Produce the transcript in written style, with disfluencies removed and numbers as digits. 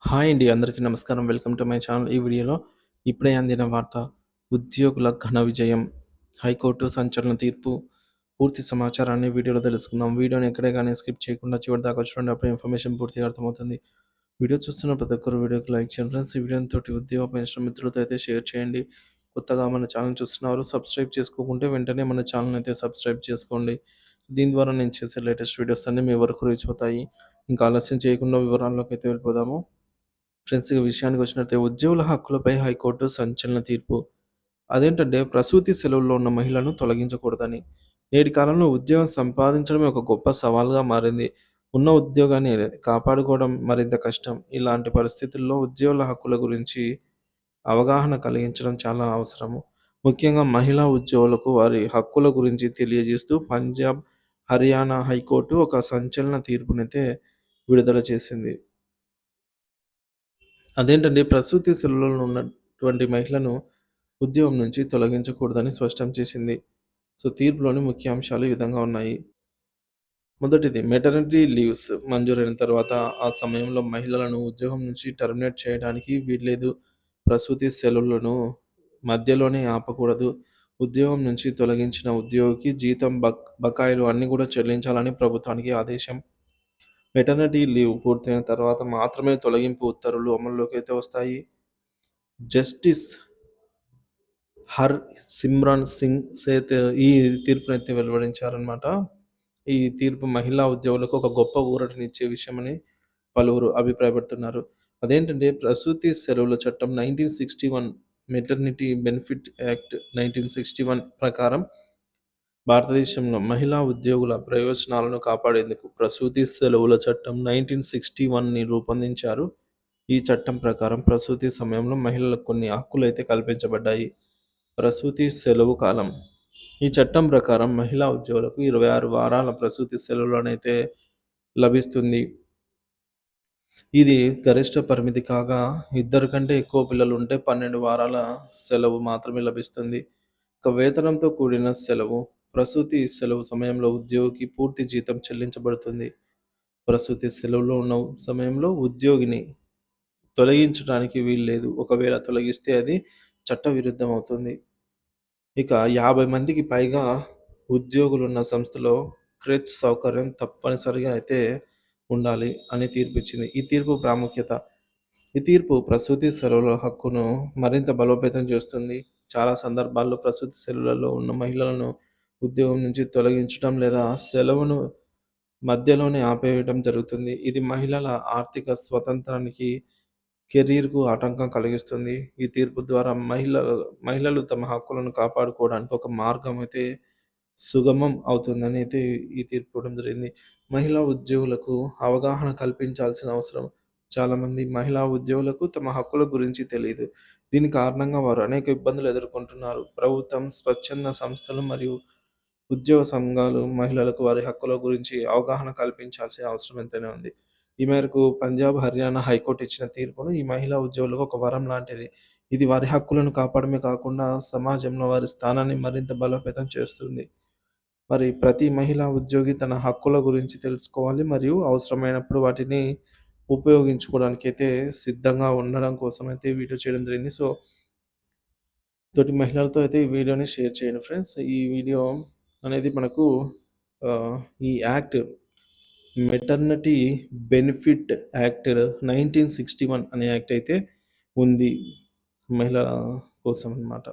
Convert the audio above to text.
Hi అండి. అందరికీ నమస్కారం. Welcome to my channel. ఈ వీడియోలో ఇప్పుడే అందిన వార్త. ఉద్యోగుల ఘన విజయం. హైకోర్టు సంచలన తీర్పు. పూర్తి సమాచారాన్ని వీడియోలో తెలుసుకుందాం. వీడియోని ఎక్కడే గానీ స్కిప్ చేయకుండా చివరిదాకా చూడండి. అప్పుడు ఇన్ఫర్మేషన్ పూర్తిగా అర్థమవుతుంది. వీడియో చూస్తున్న ప్రతి ఒక్కరు వీడియోకి లైక్ చేయండి ఫ్రెండ్స్. ఈ వీడియోని తోటి ఉద్యోగ పెన్షన్ మిత్రులతో అయితే షేర్ చేయండి. కొత్తగా మన ఛానల్ చూస్తున్నవారు సబ్స్క్రైబ్ చేసుకోకుంటే వెంటనే మన ఛానల్ అయితే సబ్స్క్రైబ్ చేసుకోండి. దీని ద్వారా నేను చేసే లేటెస్ట్ వీడియోస్ అన్నీ మీ వరకు రీచ్ అవుతాయి. ఇంకా ఆలస్యం చేయకుండా వివరాల్లోకి అయితే వెళ్ళిపోదాము. ఫ్రెండ్స్ ఇక విషయానికి వచ్చినట్లయితే ఉద్యోగుల హక్కులపై హైకోర్టు సంచలన తీర్పు. అదేంటంటే ప్రసూతి సెలవుల్లో ఉన్న మహిళలను తొలగించకూడదని. నేటి కాలంలో ఉద్యోగం సంపాదించడమే ఒక గొప్ప సవాల్గా మారింది. ఉన్న ఉద్యోగాన్ని కాపాడుకోవడం మరింత కష్టం. ఇలాంటి పరిస్థితుల్లో ఉద్యోగుల హక్కుల గురించి అవగాహన కలిగించడం చాలా అవసరము. ముఖ్యంగా మహిళా ఉద్యోగులకు వారి హక్కుల గురించి తెలియజేస్తూ పంజాబ్, హర్యానా హైకోర్టు ఒక సంచలన తీర్పునైతే విడుదల చేసింది. అదేంటంటే ప్రసూతి సెలవులో ఉన్నటువంటి మహిళను ఉద్యోగం నుంచి తొలగించకూడదని స్పష్టం చేసింది. సో, తీర్పులోని ముఖ్య అంశాలు ఈ విధంగా ఉన్నాయి. మొదటిది మెటర్నిటీ లీవ్స్ మంజూరైన తర్వాత ఆ సమయంలో మహిళలను ఉద్యోగం నుంచి టర్మినేట్ చేయడానికి వీల్లేదు. ప్రసూతి సెలవులను మధ్యలోనే ఆపకూడదు. ఉద్యోగం నుంచి తొలగించిన ఉద్యోగికి జీతం, బకాయిలు అన్నీ కూడా చెల్లించాలని ప్రభుత్వానికి ఆదేశం. మెటర్నిటీ లీవ్ పూర్తయిన తర్వాత మాత్రమే తొలగింపు ఉత్తర్వులు అమల్లోకి అయితే వస్తాయి. జస్టిస్ హర్ సిమ్రాన్ సింగ్ సేత్ ఈ తీర్పునైతే వెలువరించారనమాట. ఈ తీర్పు మహిళా ఉద్యోగులకు ఒక గొప్ప ఊరటనిచ్చే విషయమని పలువురు అభిప్రాయపడుతున్నారు. అదేంటంటే ప్రసూతి సెలవుల చట్టం 1961 మెటర్నిటీ బెనిఫిట్ యాక్ట్ 1961 ప్రకారం భారతదేశంలో మహిళా ఉద్యోగుల ప్రయోజనాలను కాపాడేందుకు ప్రసూతి సెలవుల చట్టం 1961ని రూపొందించారు. ఈ చట్టం ప్రకారం ప్రసూతి సమయంలో మహిళలకు కొన్ని హక్కులైతే కల్పించబడ్డాయి. ప్రసూతి సెలవు కాలం. ఈ చట్టం ప్రకారం మహిళా ఉద్యోగులకు 26 వారాల ప్రసూతి సెలవులనైతే లభిస్తుంది. ఇది గరిష్ట పరిమితి కాగా, ఇద్దరు కంటే ఎక్కువ పిల్లలుంటే 12 వారాల సెలవు మాత్రమే లభిస్తుంది. ఇక వేతనంతో కూడిన సెలవు. ప్రసూతి సెలవు సమయంలో ఉద్యోగికి పూర్తి జీతం చెల్లించబడుతుంది. ప్రసూతి సెలవులో ఉన్న సమయంలో ఉద్యోగిని తొలగించడానికి వీల్లేదు. ఒకవేళ తొలగిస్తే అది చట్టవిరుద్ధం అవుతుంది. ఇక 50 మందికి పైగా ఉద్యోగులున్న సంస్థలో క్రెచ్ సౌకర్యం తప్పనిసరిగా అయితే ఉండాలి అని తీర్పిచ్చింది. ఈ తీర్పు ప్రాముఖ్యత. ఈ తీర్పు ప్రసూతి సెలవుల హక్కును మరింత బలోపేతం చేస్తుంది. చాలా సందర్భాల్లో ప్రసూతి సెలవులలో ఉన్న మహిళలను ఉద్యోగం నుంచి తొలగించడం లేదా సెలవును మధ్యలోనే ఆపేయడం జరుగుతుంది. ఇది మహిళల ఆర్థిక స్వతంత్రానికి, కెరీర్‌కు ఆటంకం కలిగిస్తుంది. ఈ తీర్పు ద్వారా మహిళలు తమ హక్కులను కాపాడుకోవడానికి ఒక మార్గం అయితే సుగమం అవుతుందని అయితే ఈ తీర్పు ఇవ్వడం జరిగింది. మహిళా ఉద్యోగులకు అవగాహన కల్పించాల్సిన అవసరం. చాలామంది మహిళా ఉద్యోగులకు తమ హక్కుల గురించి తెలీదు. దీని కారణంగా వారు అనేక ఇబ్బందులు ఎదుర్కొంటున్నారు. ప్రభుత్వం, స్వచ్ఛంద సంస్థలు మరియు ఉద్యోగ సంఘాలు మహిళలకు వారి హక్కుల గురించి అవగాహన కల్పించాల్సిన అవసరం ఎంతైనా ఉంది. ఈ మేరకు పంజాబ్, హర్యానా హైకోర్టు ఇచ్చిన తీర్పును ఈ మహిళా ఉద్యోగులకు ఒక వరం లాంటిది. ఇది వారి హక్కులను కాపాడమే కాకుండా సమాజంలో వారి స్థానాన్ని మరింత బలోపేతం చేస్తుంది. మరి ప్రతి మహిళా ఉద్యోగి తన హక్కుల గురించి తెలుసుకోవాలి మరియు అవసరమైనప్పుడు వాటిని ఉపయోగించుకోవడానికైతే సిద్ధంగా ఉండడం కోసమైతే వీడియో చేయడం జరిగింది. సో, తోటి మహిళలతో అయితే ఈ వీడియోని షేర్ చేయండి ఫ్రెండ్స్. ఈ వీడియో అనేది మనకు ఈ యాక్ట్ మెటర్నిటీ బెనిఫిట్ యాక్ట్ 1961 అనే యాక్ట్ అయితే ఉంది. మహిళల కోసం అన్నమాట.